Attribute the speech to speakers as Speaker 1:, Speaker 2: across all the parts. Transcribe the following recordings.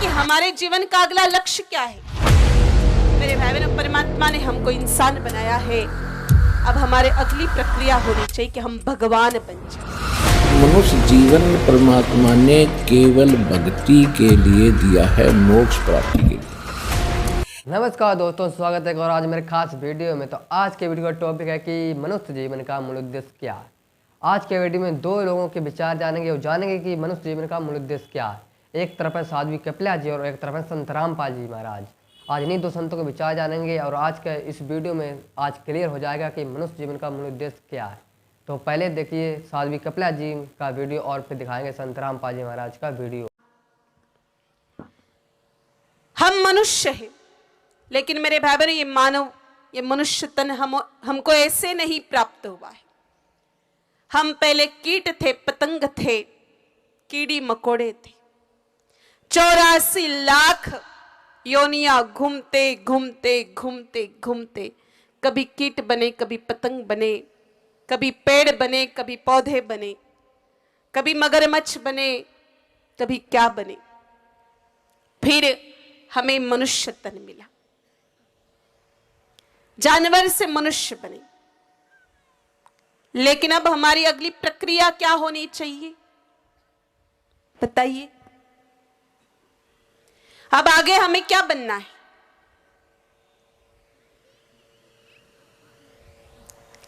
Speaker 1: कि हमारे जीवन का अगला लक्ष्य क्या है। मेरे भाई बहनों, परमात्मा ने हमको इंसान बनाया है, अब हमारे अगली प्रक्रिया होनी चाहिए कि हम भगवान बन जाए।
Speaker 2: मनुष्य जीवन परमात्मा ने केवल भक्ति के लिए दिया है, मोक्ष प्राप्ति के लिए।
Speaker 3: नमस्कार दोस्तों, स्वागत है और आज मेरे खास वीडियो में। तो आज के वीडियो का टॉपिक है कि मनुष्य जीवन का मूल उद्देश्य क्या है। आज के वीडियो में दो लोगों के विचार जानेंगे और जानेंगे कि मनुष्य जीवन का मूल उद्देश्य क्या है। एक तरफ है साध्वी कपिला जी और एक तरफ है संत रामपाल जी महाराज। आज इन्हीं दो संतों के विचार जानेंगे और आज के इस वीडियो में आज क्लियर हो जाएगा कि मनुष्य जीवन का मूल उद्देश्य क्या है। तो पहले देखिए साध्वी कपिला जी का वीडियो और फिर दिखाएंगे संत रामपाल जी महाराज का वीडियो।
Speaker 1: हम मनुष्य हैं, लेकिन मेरे भाई बहनों, ये मानव, ये मनुष्य तन हमको ऐसे नहीं प्राप्त हुआ है। हम पहले कीट थे, पतंग थे, कीड़ी मकोड़े थे। 84 लाख योनियां घूमते घूमते घूमते घूमते कभी कीट बने, कभी पतंग बने, कभी पेड़ बने, कभी पौधे बने, कभी मगरमच्छ बने, कभी क्या बने, फिर हमें मनुष्य तन मिला। जानवर से मनुष्य बने, लेकिन अब हमारी अगली प्रक्रिया क्या होनी चाहिए बताइए। अब आगे हमें क्या बनना है?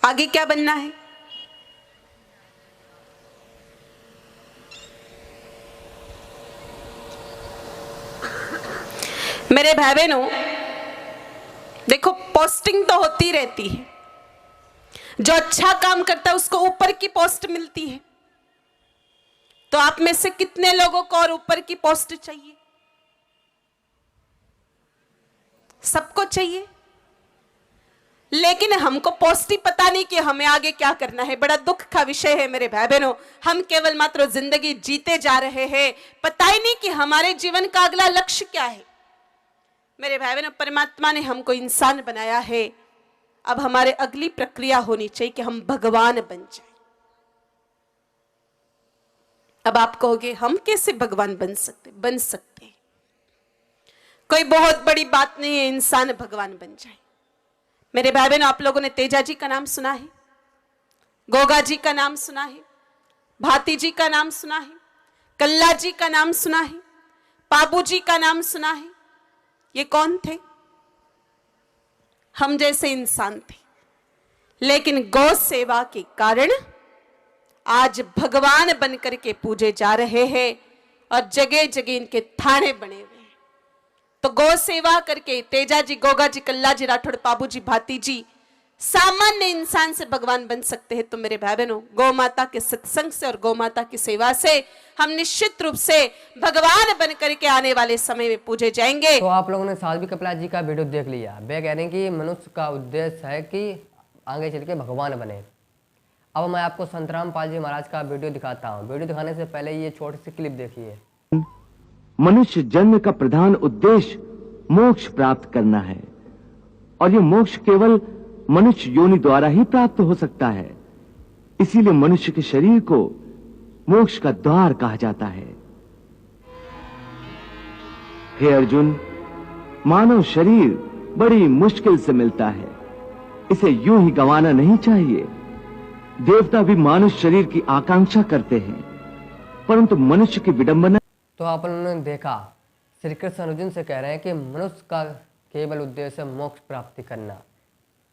Speaker 1: आगे क्या बनना है? मेरे भाई बहनों, देखो, पोस्टिंग तो होती रहती है। जो अच्छा काम करता है उसको ऊपर की पोस्ट मिलती है। तो आप में से कितने लोगों को और ऊपर की पोस्ट चाहिए? सबको चाहिए, लेकिन हमको पोस्ट ही पता नहीं कि हमें आगे क्या करना है। बड़ा दुख का विषय है मेरे भाई बहनों। हम केवल मात्र जिंदगी जीते जा रहे हैं, पता ही नहीं कि हमारे जीवन का अगला लक्ष्य क्या है। मेरे भाई बहनों, परमात्मा ने हमको इंसान बनाया है, अब हमारे अगली प्रक्रिया होनी चाहिए कि हम भगवान बन जाए। अब आप कहोगे हम कैसे भगवान बन सकते? बन सकते हैं, कोई बहुत बड़ी बात नहीं है इंसान भगवान बन जाए। मेरे भाई बहनों, आप लोगों ने तेजा जी का नाम सुना है, गोगा जी का नाम सुना है, भाती जी का नाम सुना है, कल्ला जी का नाम सुना है, पाबू जी का नाम सुना है। ये कौन थे? हम जैसे इंसान थे, लेकिन गौ सेवा के कारण आज भगवान बनकर के पूजे जा रहे हैं और जगह जगह इनके थाने बने हुए हैं। तो गौ सेवा करके तेजा जी, गोगा जी, कल्ला जी, राठौड़, पाबू जी, भाती जी सामान्य इंसान से भगवान बन सकते हैं। तो मेरे भाई बहनों, गौ माता के सत्संग से और गौ माता की सेवा से हम निश्चित रूप से भगवान बन करके आने वाले समय में पूजे जाएंगे।
Speaker 3: तो आप लोगों ने साध्वी कपिला जी का वीडियो देख लिया। वे कह रहे हैं कि मनुष्य का उद्देश्य है कि आगे चल के भगवान बने। अब मैं आपको संत रामपाल जी महाराज का वीडियो दिखाता हूँ। वीडियो दिखाने से पहले ये छोटी सी क्लिप देखिए।
Speaker 4: मनुष्य जन्म का प्रधान उद्देश्य मोक्ष प्राप्त करना है, और ये मोक्ष केवल मनुष्य योनि द्वारा ही प्राप्त हो सकता है। इसीलिए मनुष्य के शरीर को मोक्ष का द्वार कहा जाता है। हे अर्जुन, मानव शरीर बड़ी मुश्किल से मिलता है, इसे यूं ही गंवाना नहीं चाहिए। देवता भी मानव शरीर की आकांक्षा करते हैं, परंतु मनुष्य की विडंबना।
Speaker 3: तो आप लोगों ने देखा, श्री कृष्ण अर्जुन से कह रहे हैं कि मनुष्य का केवल उद्देश्य है मोक्ष प्राप्ति करना।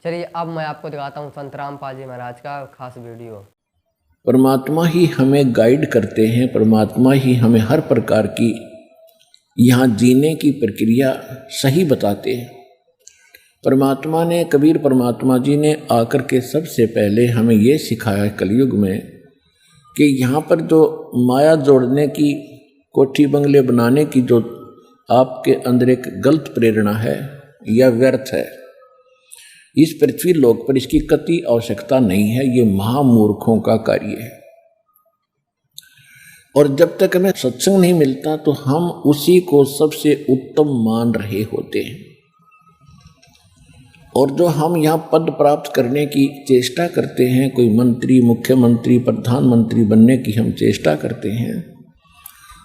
Speaker 3: चलिए अब मैं आपको दिखाता हूँ संत रामपाल जी महाराज का खास वीडियो।
Speaker 2: परमात्मा ही हमें गाइड करते हैं, परमात्मा ही हमें हर प्रकार की यहाँ जीने की प्रक्रिया सही बताते हैं। परमात्मा ने, कबीर परमात्मा जी ने आकर के सबसे पहले हमें ये सिखाया कलयुग में कि यहाँ पर जो माया जोड़ने की, कोठी बंगले बनाने की जो आपके अंदर एक गलत प्रेरणा है, यह व्यर्थ है। इस पृथ्वी लोक पर इसकी कति आवश्यकता नहीं है, ये महामूर्खों का कार्य है। और जब तक हमें सत्संग नहीं मिलता तो हम उसी को सबसे उत्तम मान रहे होते हैं। और जो हम यहाँ पद प्राप्त करने की चेष्टा करते हैं, कोई मंत्री, मुख्यमंत्री, प्रधानमंत्री बनने की हम चेष्टा करते हैं,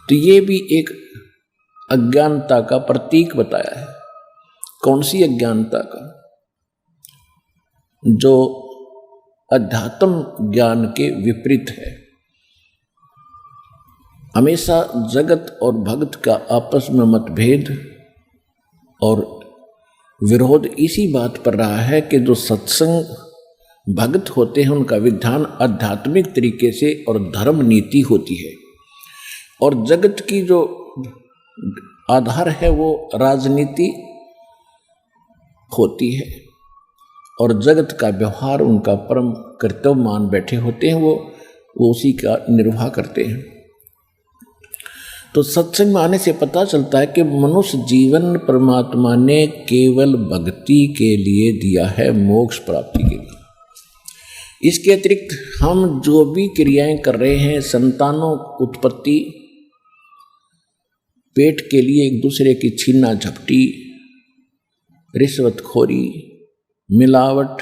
Speaker 2: तो ये भी एक अज्ञानता का प्रतीक बताया है। कौन सी अज्ञानता का? जो अध्यात्म ज्ञान के विपरीत है। हमेशा जगत और भक्त का आपस में मतभेद और विरोध इसी बात पर रहा है कि जो सत्संग भक्त होते हैं उनका विधान आध्यात्मिक तरीके से और धर्म नीति होती है, और जगत की जो आधार है वो राजनीति होती है, और जगत का व्यवहार उनका परम कर्तव्य मान बैठे होते हैं, वो उसी का निर्वाह करते हैं। तो सत्संग में आने से पता चलता है कि मनुष्य जीवन परमात्मा ने केवल भक्ति के लिए दिया है, मोक्ष प्राप्ति के लिए। इसके अतिरिक्त हम जो भी क्रियाएं कर रहे हैं, संतानों उत्पत्ति, पेट के लिए एक दूसरे की छीना झपटी, रिश्वतखोरी, मिलावट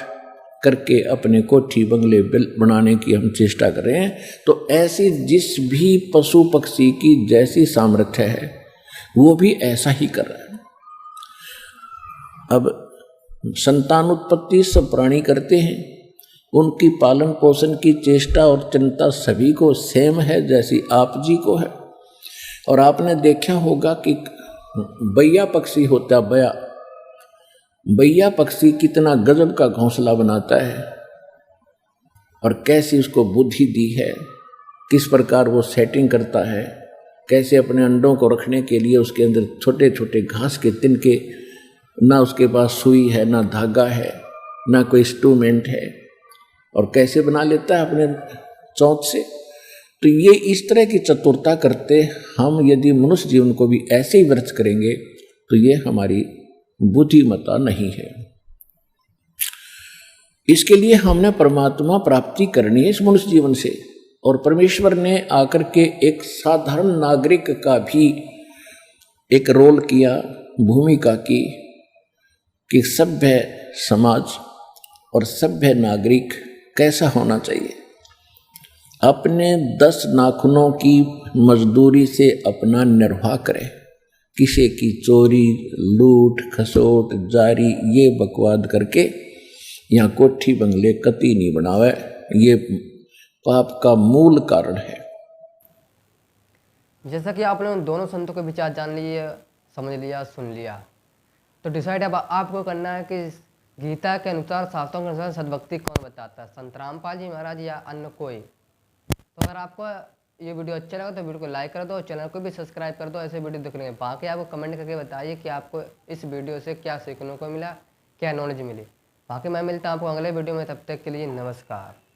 Speaker 2: करके अपने कोठी बंगले बनाने की हम चेष्टा कर रहे हैं, तो ऐसी जिस भी पशु पक्षी की जैसी सामर्थ्य है वो भी ऐसा ही कर रहा है। अब संतान उत्पत्ति सब प्राणी करते हैं, उनकी पालन पोषण की चेष्टा और चिंता सभी को सेम है जैसी आप जी को है। और आपने देखा होगा कि बैया पक्षी होता, बैया पक्षी कितना गजब का घोंसला बनाता है और कैसी उसको बुद्धि दी है, किस प्रकार वो सेटिंग करता है, कैसे अपने अंडों को रखने के लिए उसके अंदर छोटे छोटे घास के तिनके, ना उसके पास सुई है, ना धागा है, ना कोई इंस्ट्रूमेंट है, और कैसे बना लेता है अपने चौंच से। तो ये इस तरह की चतुरता करते हम यदि मनुष्य जीवन को भी ऐसे ही व्यर्थ करेंगे तो ये हमारी बुद्धिमत्ता नहीं है। इसके लिए हमने परमात्मा प्राप्ति करनी है इस मनुष्य जीवन से, और परमेश्वर ने आकर के एक साधारण नागरिक का भी एक रोल किया, भूमिका की, कि सभ्य समाज और सभ्य नागरिक कैसा होना चाहिए। अपने 10 नाखूनों की मजदूरी से अपना निर्वाह करे, किसी की चोरी, लूट, खसोट, जारी ये बकवाद करके यहाँ कोठी बंगले कती नहीं बनावे, ये पाप का मूल कारण है।
Speaker 3: जैसा कि आपने उन दोनों संतों के विचार जान लिए, समझ लिया, सुन लिया, तो डिसाइड अब आपको करना है कि गीता के अनुसार, शास्त्रों के अनुसार सद्भक्ति कौन बताता है, संत रामपाल जी महाराज या अन्य कोई। तो अगर आपको ये वीडियो अच्छा लगा तो वीडियो को लाइक कर दो और चैनल को भी सब्सक्राइब कर दो ऐसे वीडियो देखने के। बाकी आपको कमेंट करके बताइए कि आपको इस वीडियो से क्या सीखने को मिला, क्या नॉलेज मिली। बाकी मैं मिलता हूँ आपको अगले वीडियो में, तब तक के लिए नमस्कार।